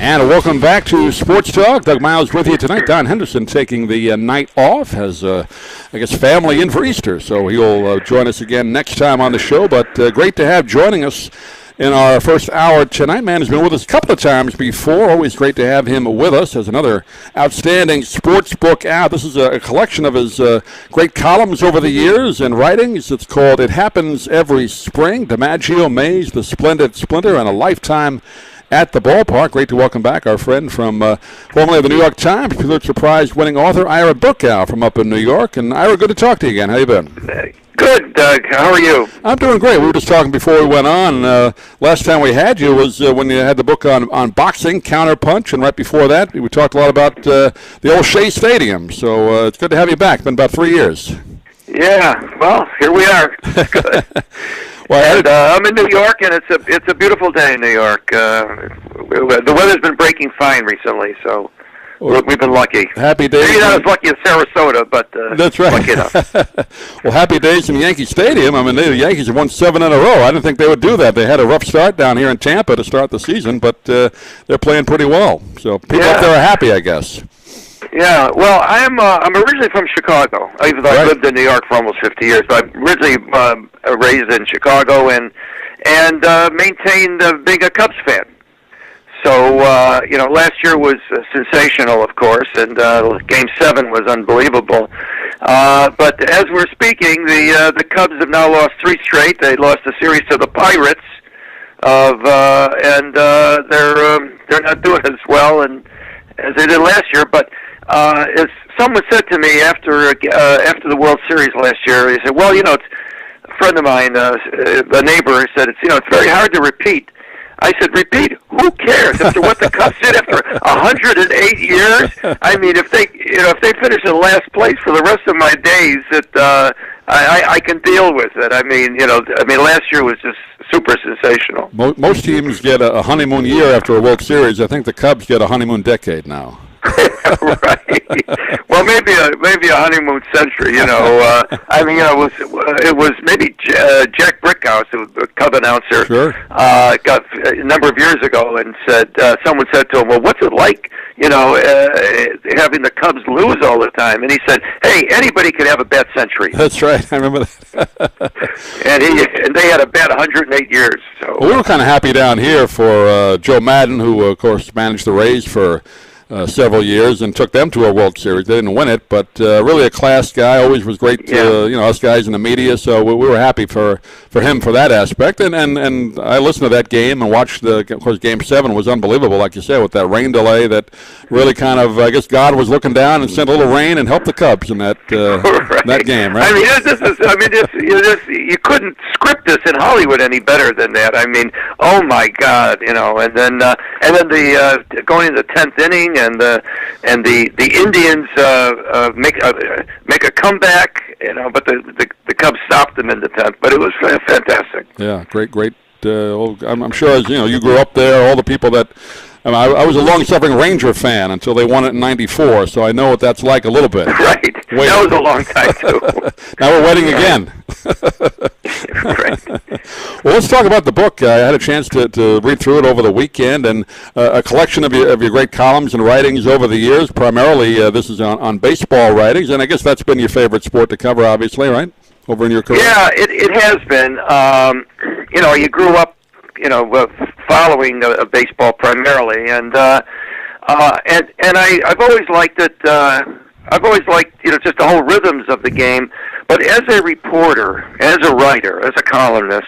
And welcome back to Sports Talk. Doug Miles with you tonight. Don Henderson taking the night off, has, I guess, family in for Easter. So he'll join us again next time on the show. But great to have joining us in our first hour tonight. Man has been with us a couple of times before. Always great to have him with us as another outstanding sports book out. This is a collection of his great columns over the years and writings. It's called It Happens Every Spring, DiMaggio, Mays, The Splendid Splinter, and a Lifetime at the Ballpark. Great to welcome back our friend from formerly of the New York Times, Pulitzer Prize-winning author Ira Berkow from up in New York. And Ira, good to talk to you again. How you been? Good, Doug. How are you? I'm doing great. We were just talking before we went on. Last time we had you was when you had the book on boxing, Counterpunch, and right before that we talked a lot about the old Shea Stadium. So it's good to have you back. It's been about 3 years. Yeah. Well, here we are. Good. Well, and, I'm in New York, and it's a beautiful day in New York. The weather's been breaking fine recently, so we've been lucky. Happy days. Maybe not as lucky as Sarasota, but that's right. Lucky enough. Well, happy days in Yankee Stadium. I mean, the Yankees have won 7 in a row. I didn't think they would do that. They had a rough start down here in Tampa to start the season, but they're playing pretty well. So people up there are happy, I guess. Yeah, well, I'm originally from Chicago. I've lived in New York for almost 50 years, but I'm originally raised in Chicago and maintained being a Cubs fan. So, last year was sensational, of course, and Game 7 was unbelievable. But as we're speaking, the Cubs have now lost 3 straight. They lost the series to the Pirates, and they're not doing as well as they did last year. But as someone said to me after the World Series last year, he said, "Well, it's a friend of mine, a neighbor, said it's very hard to repeat." I said, "Repeat? Who cares? After what the Cubs did after 108 years, I mean, if they finish in last place for the rest of my days, I can deal with it. I mean, last year was just super sensational." Most teams get a honeymoon year after a World Series. I think the Cubs get a honeymoon decade now. Right. Well, maybe a honeymoon century. It was maybe Jack Brickhouse, who was the Cub announcer, sure. Got a number of years ago, and said someone said to him, "Well, what's it like, having the Cubs lose all the time?" And he said, "Hey, anybody could have a bad century." That's right. I remember that. and they had a bad 108 years. So we were kind of happy down here for Joe Madden, who of course managed the Rays for several years and took them to a World Series. They didn't win it, but really a class guy. Always was great to us guys in the media. So we were happy for him for that aspect. And I listened to that game and watched of course Game 7 was unbelievable, like you said, with that rain delay that really kind of I guess God was looking down and sent a little rain and helped the Cubs in that right. that game. Right? You couldn't script this in Hollywood any better than that. I mean, oh my God, and then the going into the 10th inning. And the Indians make a comeback, but the Cubs stopped them in the 10th. But it was fantastic. Yeah, great. I'm sure as you grew up there, all the people that. I was a long-suffering Ranger fan until they won it in '94, so I know what that's like a little bit. Right. That was a long time, too. Now we're waiting again. Right. Well, let's talk about the book. I had a chance to read through it over the weekend, and a collection of your great columns and writings over the years. Primarily, this is on baseball writings, and I guess that's been your favorite sport to cover, obviously, right? Over in your career. Yeah, it has been. You grew up, following baseball primarily, and I've always liked it. I've always liked, just the whole rhythms of the game. But as a reporter, as a writer, as a columnist,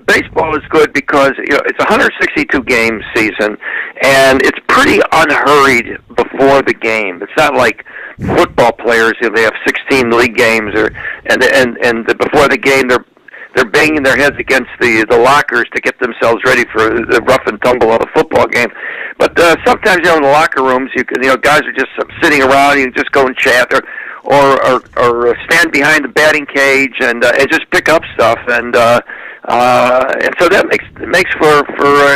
baseball is good because it's a 162-game season, and it's pretty unhurried before the game. It's not like football players, they have 16 league games, and before the game they're banging their heads against the lockers to get themselves ready for the rough and tumble of a football game. But sometimes in the locker rooms, guys are just sitting around. You can just go and chat or stand behind the batting cage and just pick up stuff. And so that makes for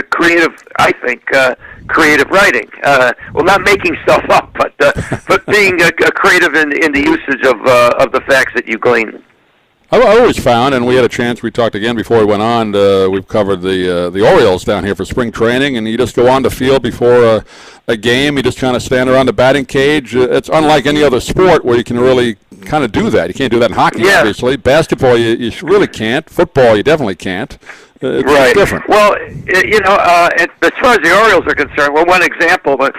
creative, I think, creative writing. Well, not making stuff up, but being creative in the usage of the facts that you glean. I always found, and we had a chance, we talked again before we went on, we've covered the Orioles down here for spring training, and you just go on the field before a game, you just kind of stand around the batting cage. It's unlike any other sport where you can really kind of do that. You can't do that in hockey, obviously. Basketball, you really can't. Football, you definitely can't. It's different. Well, as far as the Orioles are concerned, well, one example, but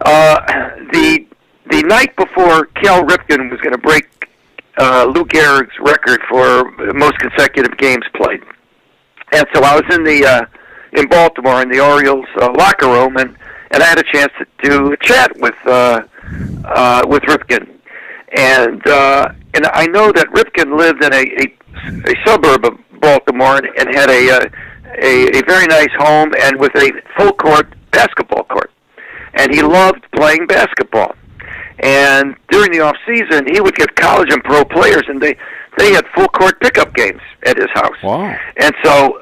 the night before Cal Ripken was going to break Lou Gehrig's record for most consecutive games played, and so I was in Baltimore in the Orioles locker room, and I had a chance to do a chat with Ripken, and I know that Ripken lived in a suburb of Baltimore and had a very nice home and with a full court basketball court, and he loved playing basketball. And during the off season, he would get college and pro players, and they had full court pickup games at his house. Wow! And so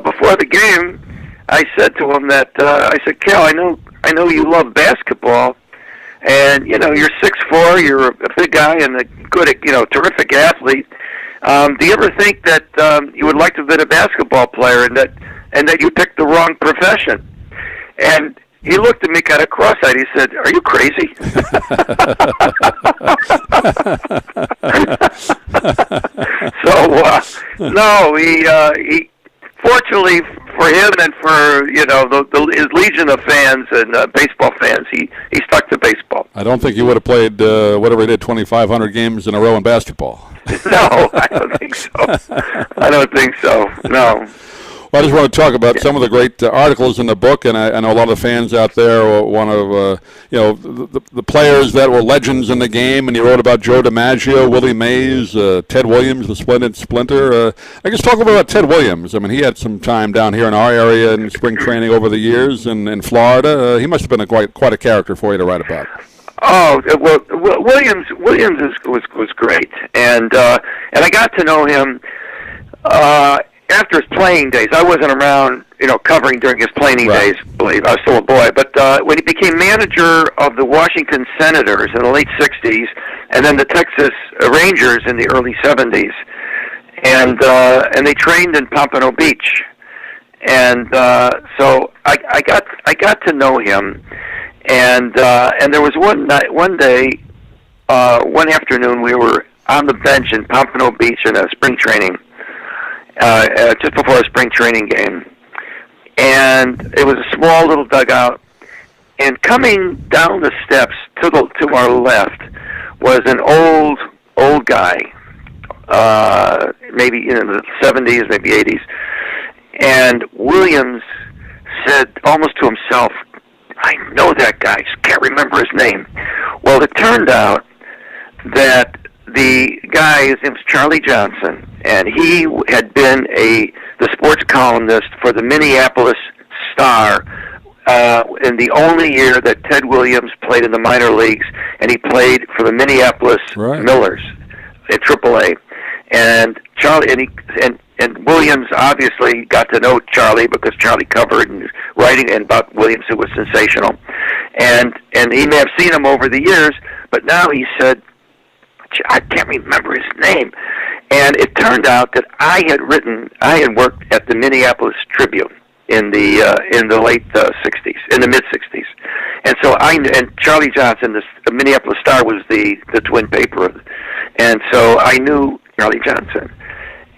before the game, I said to him that I said, Cal, I know you love basketball, and you're 6'4", you're a big guy and a good, terrific athlete. Do you ever think that you would like to have been a basketball player and that you picked the wrong profession? And he looked at me kind of cross-eyed. He said, "Are you crazy?" No, he fortunately for him and for his legion of fans and baseball fans, he stuck to baseball. I don't think he would have played whatever he did, 2,500 games in a row in basketball. No, I don't think so. No. Well, I just want to talk about some of the great articles in the book, and I know a lot of the fans out there want to, the players that were legends in the game, and you wrote about Joe DiMaggio, Willie Mays, Ted Williams, the Splendid Splinter. I guess talk about Ted Williams. I mean, he had some time down here in our area in spring training over the years in Florida. He must have been quite a character for you to write about. Oh, well, Williams was great, and I got to know him after his playing days. I wasn't around, covering during his playing days. I believe I was still a boy. But when he became manager of the Washington Senators in the late '60s, and then the Texas Rangers in the early '70s, and they trained in Pompano Beach, and so I got to know him. And there was one afternoon we were on the bench in Pompano Beach in a spring training, just before a spring training game, and it was a small little dugout. And coming down the steps to our left was an old guy, maybe in the 70s, maybe 80s, and Williams said almost to himself, "I know that guy, just can't remember his name." Well, it turned out that the guy, his name was Charlie Johnson, and he had been the sports columnist for the Minneapolis Star in the only year that Ted Williams played in the minor leagues, and he played for the Minneapolis Millers at AAA. And Charlie and Williams obviously got to know Charlie because Charlie covered and writing and about Williams, who was sensational, and he may have seen him over the years, but now he said, "I can't remember his name." And it turned out that I had worked at the Minneapolis Tribune in the late '60s, in the mid '60s, and so and Charlie Johnson, the Minneapolis Star, was the twin paper, and so I knew Charlie Johnson.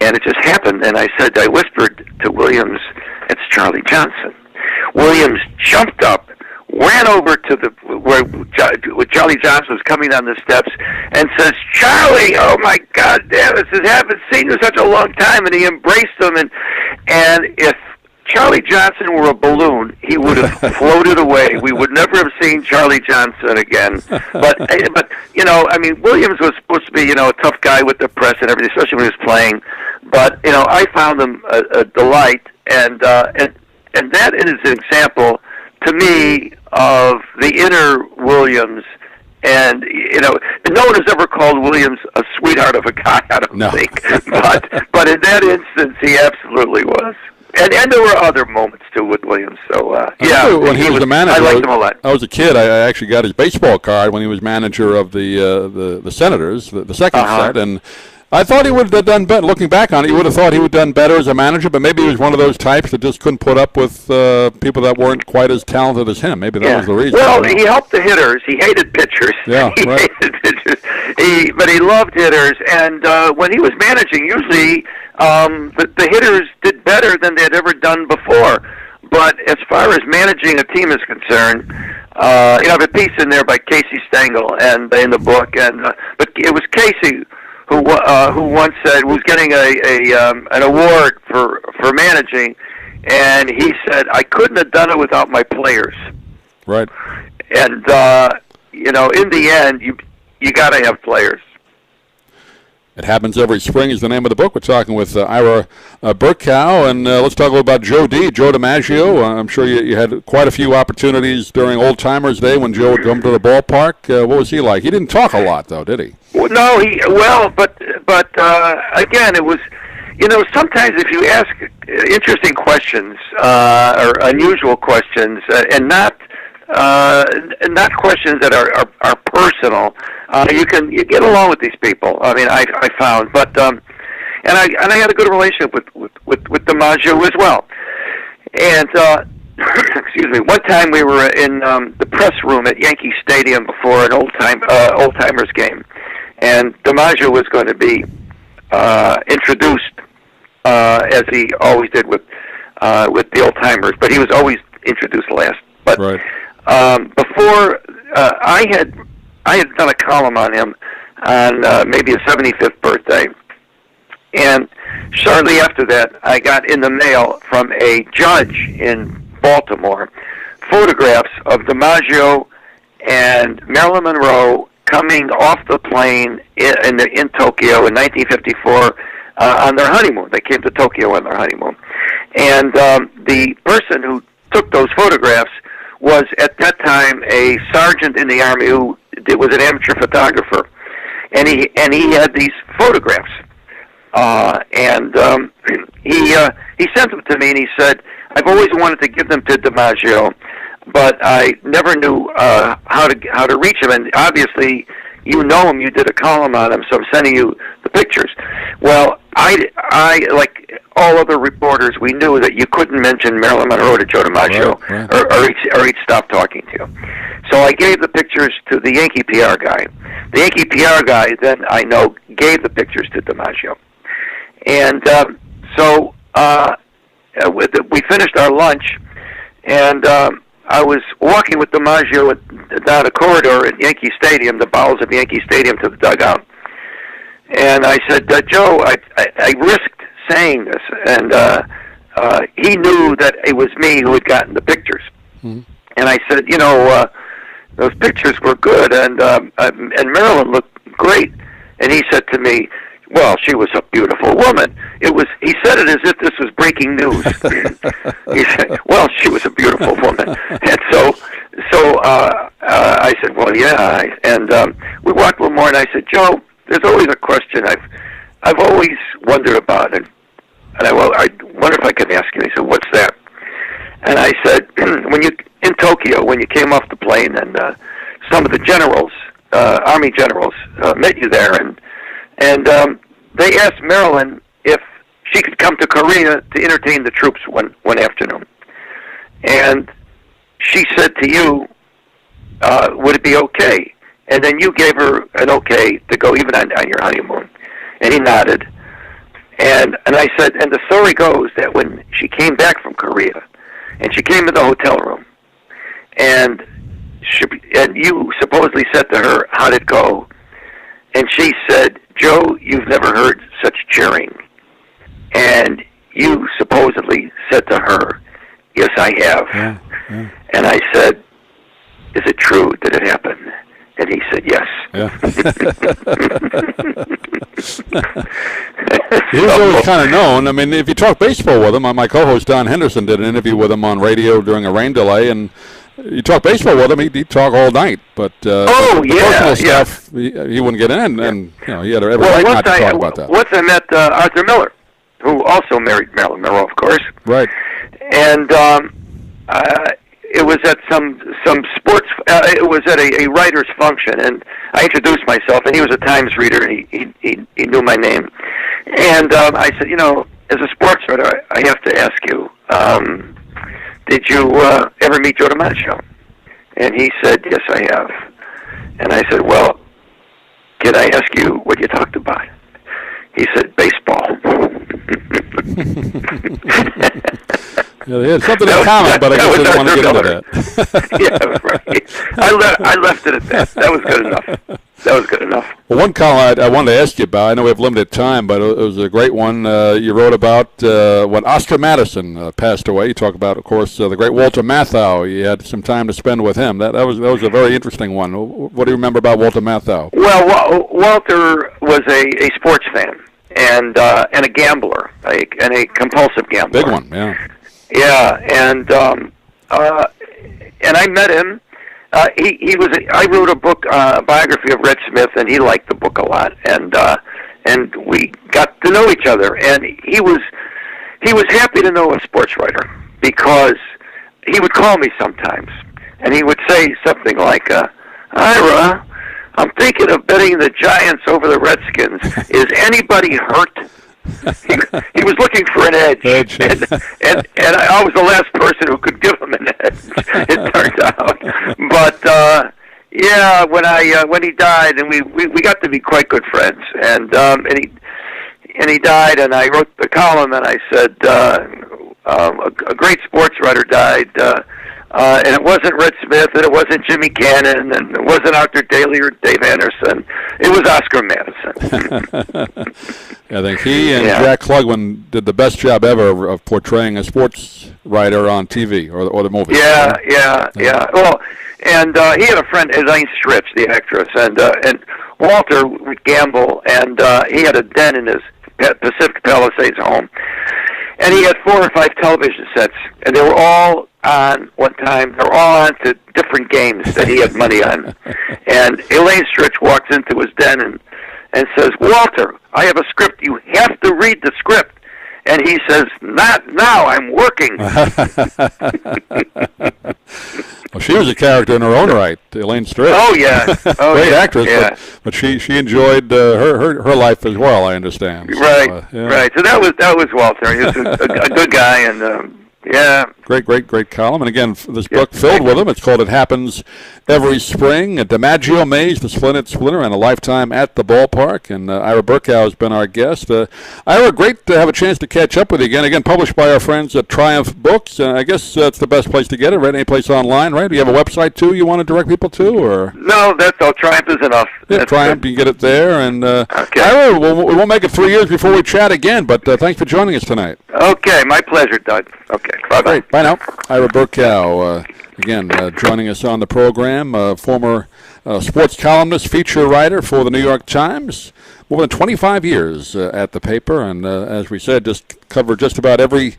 And it just happened, and I whispered to Williams, "It's Charlie Johnson." Williams jumped up, ran over to where Charlie Johnson was coming down the steps, and says, "Charlie, oh my God, damn, this has happened. Seen you such a long time," and he embraced him. And if Charlie Johnson were a balloon, he would have floated away. We would never have seen Charlie Johnson again. But Williams was supposed to be, a tough guy with the press and everything, especially when he was playing. But I found him a delight, and that is an example to me of the inner Williams. And no one has ever called Williams a sweetheart of a guy, I don't think. But in that instance, he absolutely was. And there were other moments too with Williams. So when he was the manager, I liked him a lot. I was a kid. I actually got his baseball card when he was manager of the Senators, the second set, and I thought he would have done better. Looking back on it, you would have thought he would have done better as a manager, but maybe he was one of those types that just couldn't put up with people that weren't quite as talented as him. Maybe that was the reason. Well, he helped the hitters. He hated pitchers. Yeah, he right. hated pitchers. But he loved hitters, and when he was managing, usually the hitters did better than they had ever done before. But as far as managing a team is concerned, I have a piece in there by Casey Stengel and in the book, but it was Casey who once said was getting an award for managing, and he said, "I couldn't have done it without my players." Right. And in the end, you got to have players. It Happens Every Spring is the name of the book. We're talking with Ira Berkow, and let's talk a little about Joe DiMaggio. I'm sure you had quite a few opportunities during Old Timers Day when Joe would come to the ballpark. What was he like? He didn't talk a lot, though, did he? Well, no, but again, it was, sometimes if you ask interesting questions or unusual questions and not questions that are personal, you get along with these people. I mean, I found, but and I had a good relationship with DiMaggio as well. And excuse me, one time we were in the press room at Yankee Stadium before an old timers game, and DiMaggio was going to be introduced as he always did with the old timers, but he was always introduced last. But right. Before I had done a column on him on maybe his 75th birthday, and shortly after that, I got in the mail from a judge in Baltimore photographs of DiMaggio and Marilyn Monroe coming off the plane in Tokyo in 1954 on their honeymoon. They came to Tokyo on their honeymoon, and the person who took those photographs was at that time a sergeant in the Army who was an amateur photographer, and he had these photographs, and he sent them to me, and he said, "I've always wanted to give them to DiMaggio, but I never knew how to reach him, and obviously you know him, you did a column on him, so I'm sending you the pictures." Well, I like all other reporters, we knew that you couldn't mention Marilyn Monroe to Joe DiMaggio, right. or he'd stop talking to you. So I gave the pictures to the Yankee PR guy. The Yankee PR guy, then I know, gave the pictures to DiMaggio. And so we finished our lunch, and I was walking with DiMaggio down a corridor at Yankee Stadium, the bowels of Yankee Stadium, to the dugout. And I said, "Joe, I risked saying this," and he knew that it was me who had gotten the pictures. Mm-hmm. And I said, "Those pictures were good, and Marilyn looked great." And he said to me, "Well, she was a beautiful woman." He said it as if this was breaking news. He said, "Well, she was a beautiful woman." And so I said, "Well, yeah." And we walked one more, and I said, "Joe, there's always a question I've always wondered about, and I wonder if I can ask you." He said, "What's that?" And I said, in Tokyo, when you came off the plane, and some of the generals, Army generals, met you there, and they asked Marilyn if she could come to Korea to entertain the troops one afternoon. And she said to you, "Would it be okay?" And then you gave her an okay to go even on your honeymoon. And he nodded. And I said, and the story goes that when she came back from Korea, and she came in the hotel room, and you supposedly said to her, "How'd it go?" And she said, "Joe, you've never heard such cheering." And you supposedly said to her, "Yes, I have." Yeah, yeah. And I said, "Is it true? Did it happen?" And he said, "Yes." Yeah. He was always kind of known. I mean, if you talk baseball with him, my co-host Don Henderson did an interview with him on radio during a rain delay, and you talk baseball with him, he'd talk all night. But the personal stuff, he wouldn't get in, and he had every right not to talk about that. Once I met Arthur Miller. who also married Marilyn Monroe, of course. Right. And it was at some sports. It was at a writer's function, and I introduced myself, and he was a Times reader, and he knew my name. And I said, as a sports writer, I have to ask you, did you ever meet Joe DiMaggio? And he said, yes, I have. And I said, well, can I ask you what you talked about? He said, baseball. Yeah, they had something in common, but I guess I didn't want to get into that. Yeah, right. I left it at that. That was good enough. That was good enough. Well, one column I wanted to ask you about, I know we have limited time, but it was a great one. You wrote about when Oscar Madison passed away. You talk about, of course, the great Walter Matthau. You had some time to spend with him. That was a very interesting one. What do you remember about Walter Matthau? Well, Walter was a sports fan and a gambler, and a compulsive gambler. Big one, yeah. Yeah, and I met him. He was. I wrote a book, biography of Red Smith, and he liked the book a lot. And we got to know each other. And he was happy to know a sports writer, because he would call me sometimes, and he would say something like, "Ira, I'm thinking of betting the Giants over the Redskins. Is anybody hurt?" He was looking for an edge, and I was the last person who could give him an edge. It turned out, but yeah, when he died, and we got to be quite good friends, and he died, and I wrote the column, and I said a great sports writer died. And it wasn't Red Smith, and it wasn't Jimmy Cannon, and it wasn't Arthur Daly or Dave Anderson. It was Oscar Madison. I think he and Jack Klugman did the best job ever of portraying a sports writer on TV or the movie. Yeah. Well, and he had a friend, Elaine Stritch, the actress, and Walter would gamble, and he had a den in his Pacific Palisades home. And he had 4 or 5 television sets, and they were all on one time. They were all on to different games that he had money on. And Elaine Stritch walks into his den and says, "Walter, I have a script. You have to read the script." And he says, "Not now. I'm working." Well, she was a character in her own right, Elaine Stritch. Oh yeah, great actress. Yeah. But she enjoyed her life as well, I understand. Right, so, right. So that was Walter. He was a good guy, and yeah. Great column. And again, this book filled with them. It's called "It Happens Every Spring." DiMaggio, Mays, The Splinter, and A Lifetime at the Ballpark. And Ira Berkow has been our guest. Ira, great to have a chance to catch up with you again. Again, published by our friends at Triumph Books. I guess that's the best place to get it, right? Any place online, right? Do you have a website, too, you want to direct people to? Or No, that's all. Triumph is enough. Yeah, that's Triumph, good. you can get it there. And okay. Ira, we won't make it 3 years before we chat again, but thanks for joining us tonight. Okay, my pleasure, Doug. Okay, bye-bye. Great. Bye now. Ira Berkow, again, joining us on the program, former sports columnist, feature writer for the New York Times, more than 25 years at the paper, and as we said, just covered just about every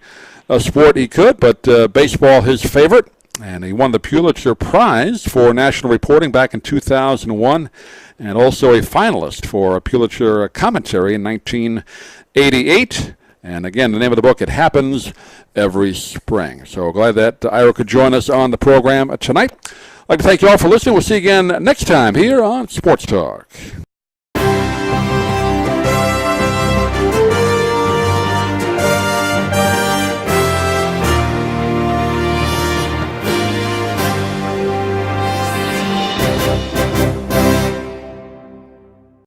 sport he could, but baseball his favorite, and he won the Pulitzer Prize for national reporting back in 2001, and also a finalist for a Pulitzer commentary in 1988. And again, the name of the book, It Happens Every Spring. So glad that Ira could join us on the program tonight. I'd like to thank you all for listening. We'll see you again next time here on Sports Talk.